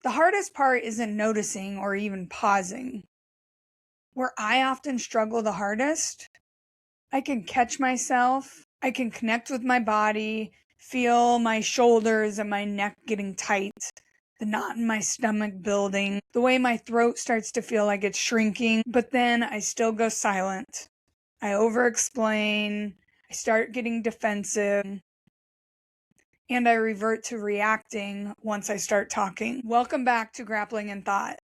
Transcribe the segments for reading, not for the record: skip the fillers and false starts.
The hardest part isn't noticing or even pausing. Where I often struggle the hardest, I can catch myself, I can connect with my body, feel my shoulders and my neck getting tight, the knot in my stomach building, the way my throat starts to feel like it's shrinking, but then I still go silent. I over-explain, I start getting defensive, and I revert to reacting once I start talking. Welcome back to Grappling in Thought.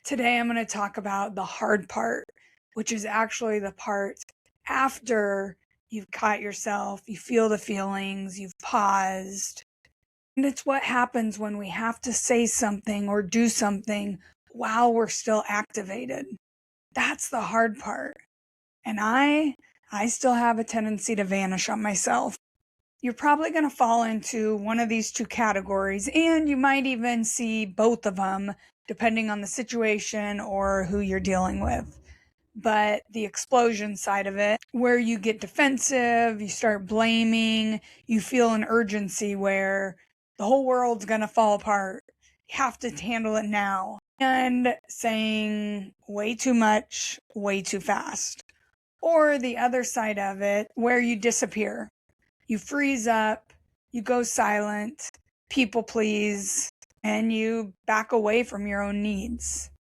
Today I'm going to talk about the hard part, which is actually the part after you've caught yourself, you feel the feelings, you've paused. And it's what happens when we have to say something or do something while we're still activated. That's the hard part. And I still have a tendency to vanish on myself. You're probably going to fall into one of these two categories, and you might even see both of them depending on the situation or who you're dealing with. But the explosion side of it, where you get defensive, you start blaming, you feel an urgency where the whole world's going to fall apart. You have to handle it now. And saying way too much, way too fast. Or the other side of it, where you disappear. You freeze up, you go silent, people please, and you back away from your own needs.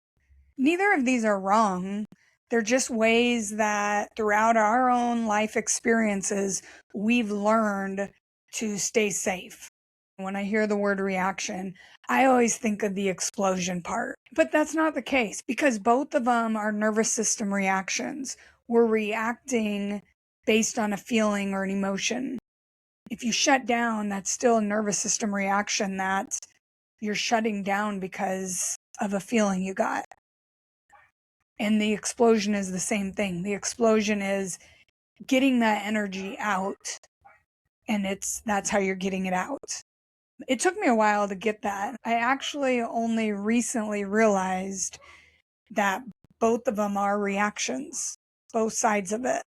Neither of these are wrong. They're just ways that throughout our own life experiences, we've learned to stay safe. When I hear the word reaction, I always think of the explosion part. But that's not the case because both of them are nervous system reactions. We're reacting based on a feeling or an emotion. If you shut down, that's still a nervous system reaction that you're shutting down because of a feeling you got. And the explosion is the same thing. The explosion is getting that energy out, and that's how you're getting it out. It took me a while to get that. I actually only recently realized that both of them are reactions, both sides of it.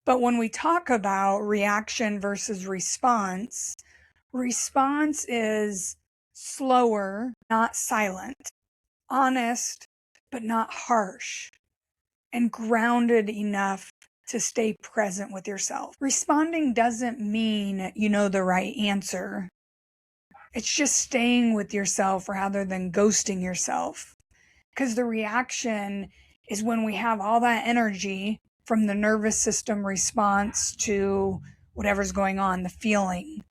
But when we talk about reaction versus response is slower, not silent, honest, but not harsh, and grounded enough to stay present with yourself. Responding doesn't mean you know the right answer. It's just staying with yourself rather than ghosting yourself. Because the reaction is when we have all that energy from the nervous system response to whatever's going on, the feeling.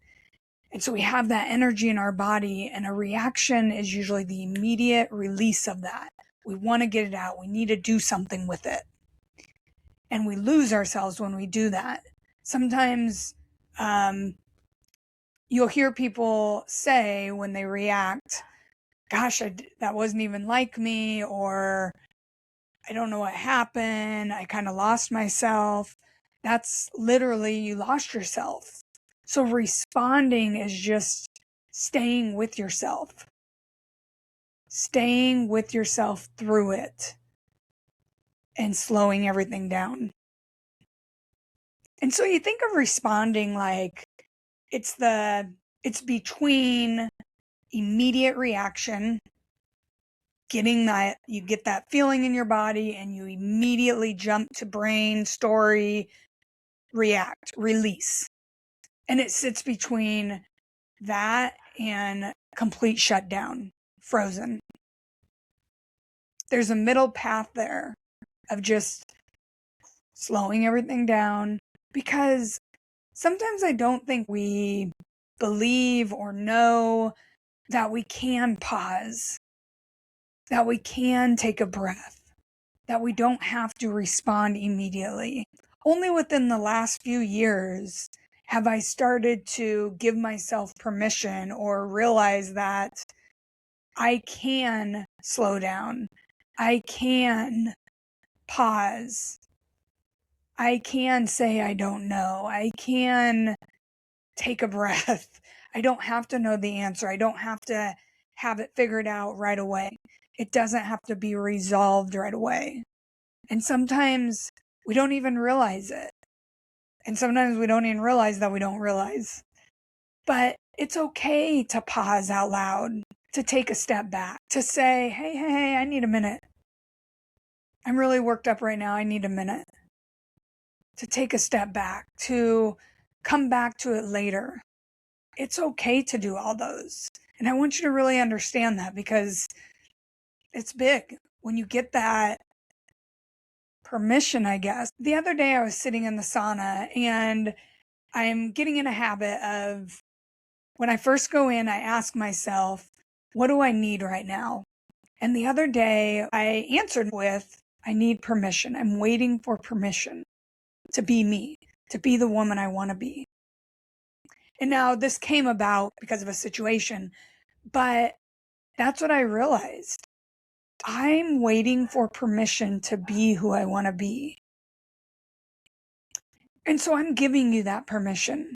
And so we have that energy in our body, and a reaction is usually the immediate release of that. We want to get it out. We need to do something with it. And we lose ourselves when we do that. Sometimes you'll hear people say when they react, gosh, that wasn't even like me, or I don't know what happened. I kind of lost myself. That's literally you lost yourself. So responding is just staying with yourself through it and slowing everything down. And so you think of responding like it's between immediate reaction, getting that, you get that feeling in your body and you immediately jump to brain, story, react, release. And it sits between that and complete shutdown, frozen. There's a middle path there of just slowing everything down, because sometimes I don't think we believe or know that we can pause, that we can take a breath, that we don't have to respond immediately. Only within the last few years have I started to give myself permission or realize that I can slow down. I can pause. I can say I don't know. I can take a breath. I don't have to know the answer. I don't have to have it figured out right away. It doesn't have to be resolved right away. And sometimes we don't even realize it. And sometimes we don't even realize that we don't realize. But it's okay to pause out loud. to take a step back, to say, hey, I need a minute. I'm really worked up right now. I need a minute. To take a step back, to come back to it later. It's okay to do all those. And I want you to really understand that, because it's big when you get that permission, I guess. The other day I was sitting in the sauna, and I'm getting in a habit of, when I first go in, I ask myself, what do I need right now? And the other day I answered with, I need permission. I'm waiting for permission to be me, to be the woman I want to be. And now this came about because of a situation, but that's what I realized. I'm waiting for permission to be who I want to be. And so I'm giving you that permission.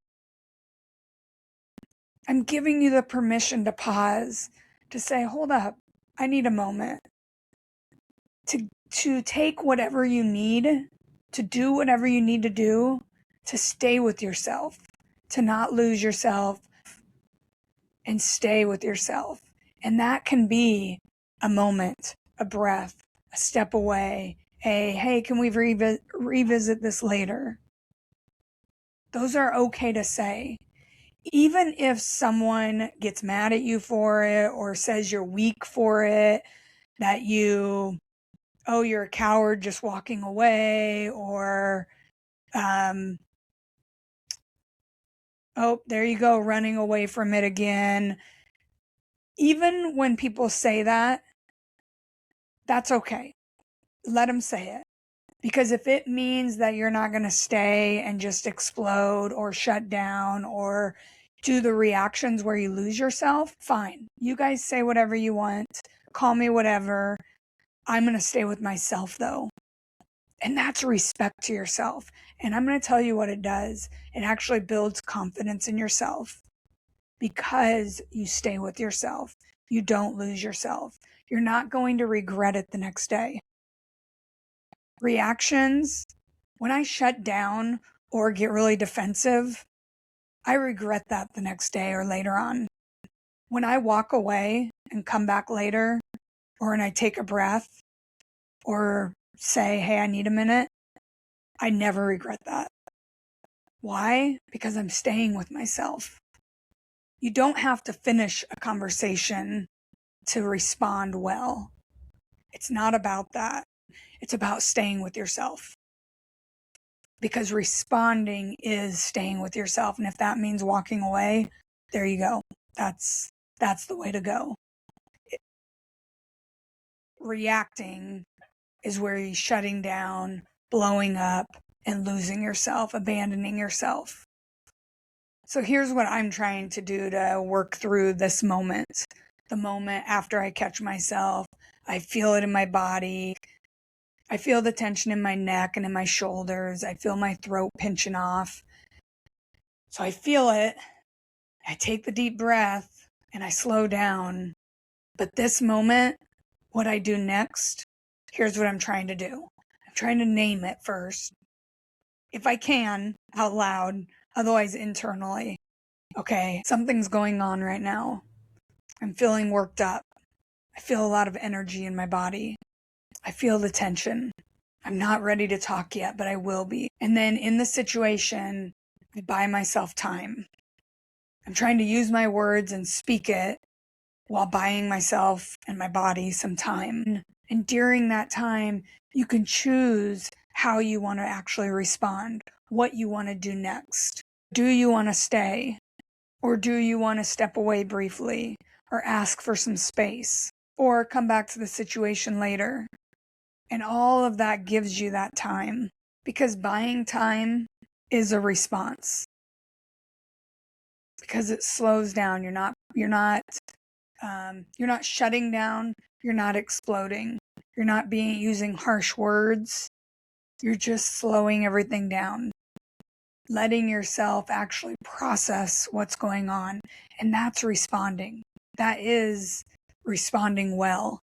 I'm giving you the permission to pause, to say, hold up, I need a moment. To take whatever you need, to do whatever you need to do, to stay with yourself, to not lose yourself, and stay with yourself. And that can be a moment, a breath, a step away, hey, can we revisit this later? Those are okay to say. Even if someone gets mad at you for it, or says you're weak for it, that you're a coward just walking away, or, there you go, running away from it again. Even when people say that, that's okay. Let them say it. Because if it means that you're not going to stay and just explode or shut down or do the reactions where you lose yourself, fine. You guys say whatever you want. Call me whatever. I'm going to stay with myself, though. And that's respect to yourself. And I'm going to tell you what it does. It actually builds confidence in yourself, because you stay with yourself. You don't lose yourself. You're not going to regret it the next day. Reactions, when I shut down or get really defensive, I regret that the next day or later on. When I walk away and come back later, or when I take a breath or say, hey, I need a minute, I never regret that. Why? Because I'm staying with myself. You don't have to finish a conversation to respond well. It's not about that. It's about staying with yourself. Because responding is staying with yourself. And if that means walking away, there you go. That's the way to go. Reacting is where you're shutting down, blowing up, and losing yourself, abandoning yourself. So here's what I'm trying to do to work through this moment. The moment after I catch myself, I feel it in my body. I feel the tension in my neck and in my shoulders. I feel my throat pinching off. So I feel it. I take the deep breath and I slow down. But this moment, what I do next, here's what I'm trying to do. I'm trying to name it first. If I can, out loud, otherwise internally. Okay, something's going on right now. I'm feeling worked up. I feel a lot of energy in my body. I feel the tension. I'm not ready to talk yet, but I will be. And then in the situation, I buy myself time. I'm trying to use my words and speak it while buying myself and my body some time. And during that time, you can choose how you want to actually respond, what you want to do next. Do you want to stay? Or do you want to step away briefly, or ask for some space, or come back to the situation later? And all of that gives you that time, because buying time is a response, because it slows down. You're not shutting down. You're not exploding. You're not using harsh words. You're just slowing everything down, letting yourself actually process what's going on. And that's responding. That is responding well.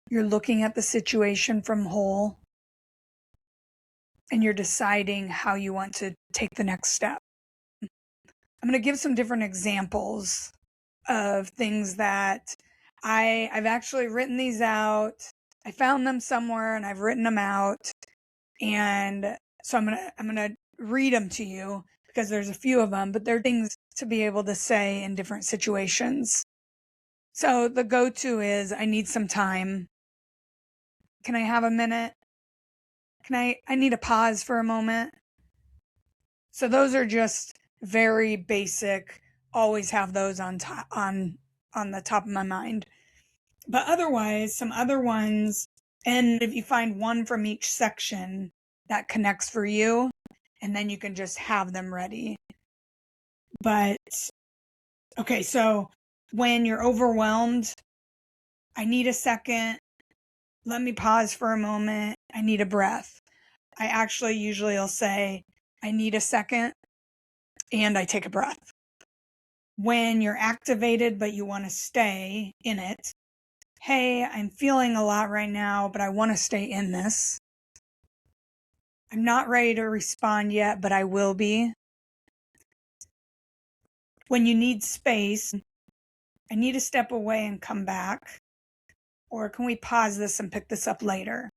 You're looking at the situation from whole, and you're deciding how you want to take the next step. I'm going to give some different examples of things that I've actually written these out. I found them somewhere and I've written them out. And so I'm going to read them to you because there's a few of them, but they're things to be able to say in different situations. So the go-to is, I need some time. Can I have a minute? I need a pause for a moment. So those are just very basic, always have those on the top of my mind. But otherwise, some other ones, and if you find one from each section that connects for you, and then you can just have them ready. But okay, so when you're overwhelmed, I need a second. Let me pause for a moment. I need a breath. I actually usually will say, I need a second, and I take a breath. When you're activated, but you want to stay in it, hey, I'm feeling a lot right now, but I want to stay in this. I'm not ready to respond yet, but I will be. When you need space, I need to step away and come back. Or can we pause this and pick this up later?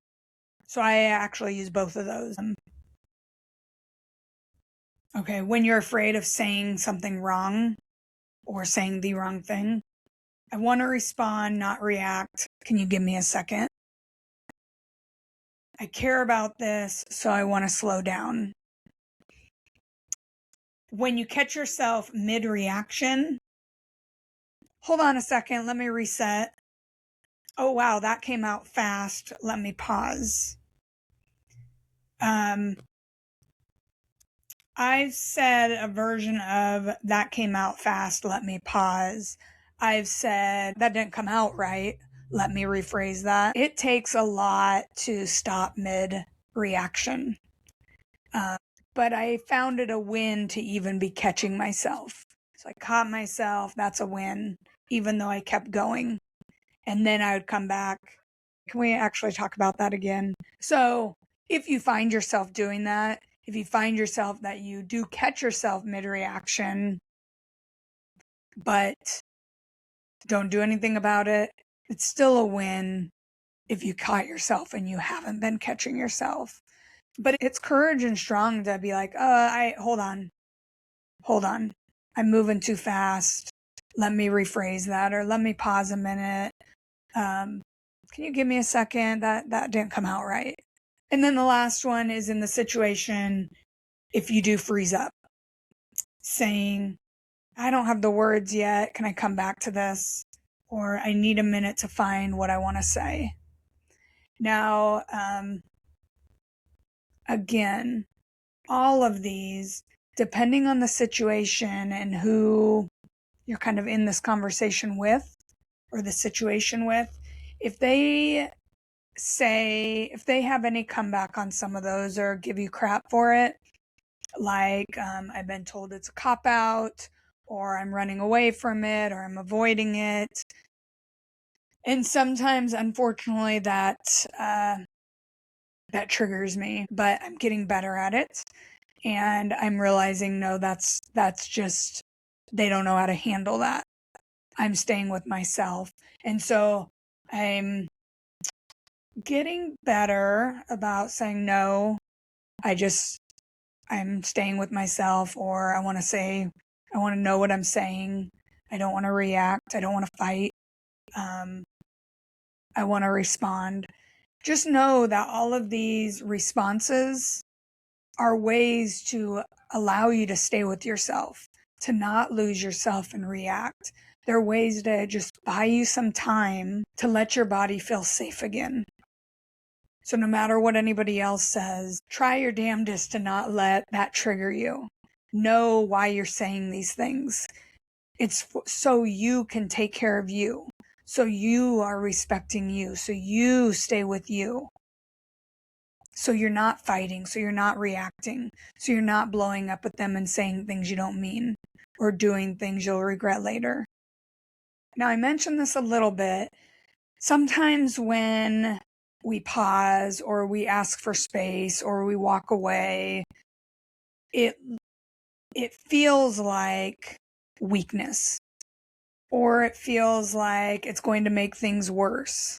So I actually use both of those. Okay, when you're afraid of saying something wrong or saying the wrong thing, I want to respond, not react. Can you give me a second? I care about this, so I want to slow down. When you catch yourself mid-reaction, hold on a second, let me reset. Oh wow, that came out fast. Let me pause. I've said a version of that came out fast. Let me pause. I've said that didn't come out right. Let me rephrase that. It takes a lot to stop mid reaction. But I found it a win to even be catching myself. So I caught myself. That's a win, even though I kept going. And then I would come back. Can we actually talk about that again? So if you find yourself doing that, if you find yourself that you do catch yourself mid-reaction, but don't do anything about it, it's still a win if you caught yourself and you haven't been catching yourself. But it's courage and strong to be like, hold on. I'm moving too fast. Let me rephrase that, or let me pause a minute. Can you give me a second? That didn't come out right. And then the last one is in the situation, if you do freeze up, saying, I don't have the words yet. Can I come back to this? Or I need a minute to find what I want to say. Now, again, all of these, depending on the situation and who you're kind of in this conversation with or the situation with, if they have any comeback on some of those or give you crap for it, like I've been told it's a cop-out, or I'm running away from it, or I'm avoiding it. And sometimes, unfortunately, that triggers me, but I'm getting better at it. And I'm realizing, no, that's just, they don't know how to handle that. I'm staying with myself. And so I'm getting better about saying, no, I'm staying with myself, or I want to know what I'm saying. I don't want to react. I don't want to fight. I want to respond. Just know that all of these responses are ways to allow you to stay with yourself, to not lose yourself and react. They're ways to just buy you some time to let your body feel safe again. So no matter what anybody else says, try your damnedest to not let that trigger you. Know why you're saying these things. It's so you can take care of you. So you are respecting you. So you stay with you. So you're not fighting. So you're not reacting. So you're not blowing up at them and saying things you don't mean or doing things you'll regret later. Now, I mentioned this a little bit. Sometimes when we pause or we ask for space or we walk away, it feels like weakness. or it feels like it's going to make things worse,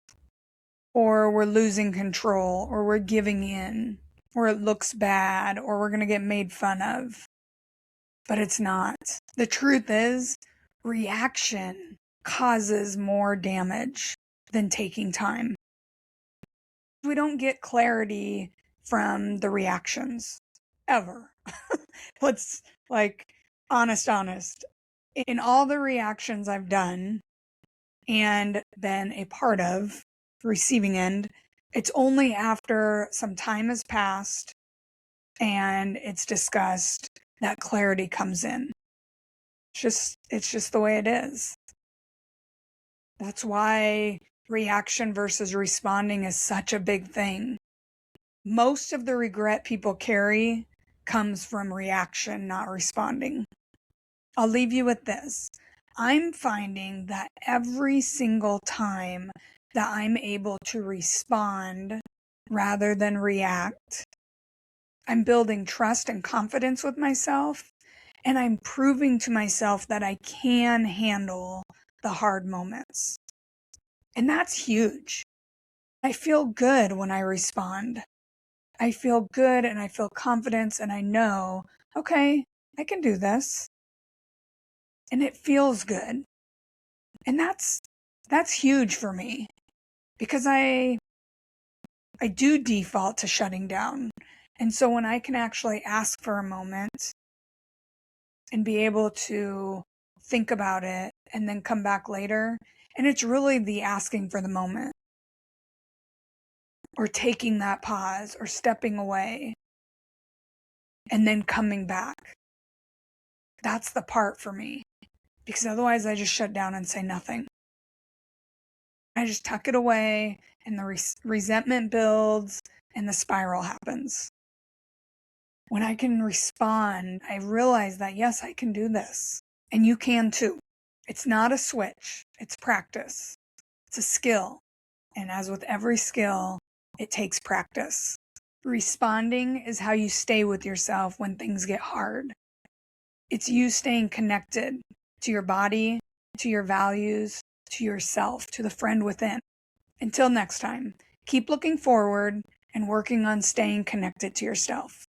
or we're losing control, or we're giving in, or it looks bad, or we're going to get made fun of. But it's not. The truth is, reaction causes more damage than taking time. We don't get clarity from the reactions ever. Let's honest. In all the reactions I've done and been a part of, receiving end, it's only after some time has passed and it's discussed that clarity comes in. It's just the way it is. That's why reaction versus responding is such a big thing. Most of the regret people carry comes from reaction, not responding. I'll leave you with this. I'm finding that every single time that I'm able to respond rather than react, I'm building trust and confidence with myself, and I'm proving to myself that I can handle the hard moments. And that's huge. I feel good when I respond. I feel good and I feel confidence and I know, okay, I can do this. And it feels good. And that's huge for me because I do default to shutting down. And so when I can actually ask for a moment and be able to think about it and then come back later, and it's really the asking for the moment or taking that pause or stepping away and then coming back. That's the part for me, because otherwise I just shut down and say nothing. I just tuck it away and the resentment builds and the spiral happens. When I can respond, I realize that yes, I can do this, and you can too. It's not a switch, it's practice. It's a skill. And as with every skill, it takes practice. Responding is how you stay with yourself when things get hard. It's you staying connected to your body, to your values, to yourself, to the friend within. Until next time, keep looking forward and working on staying connected to yourself.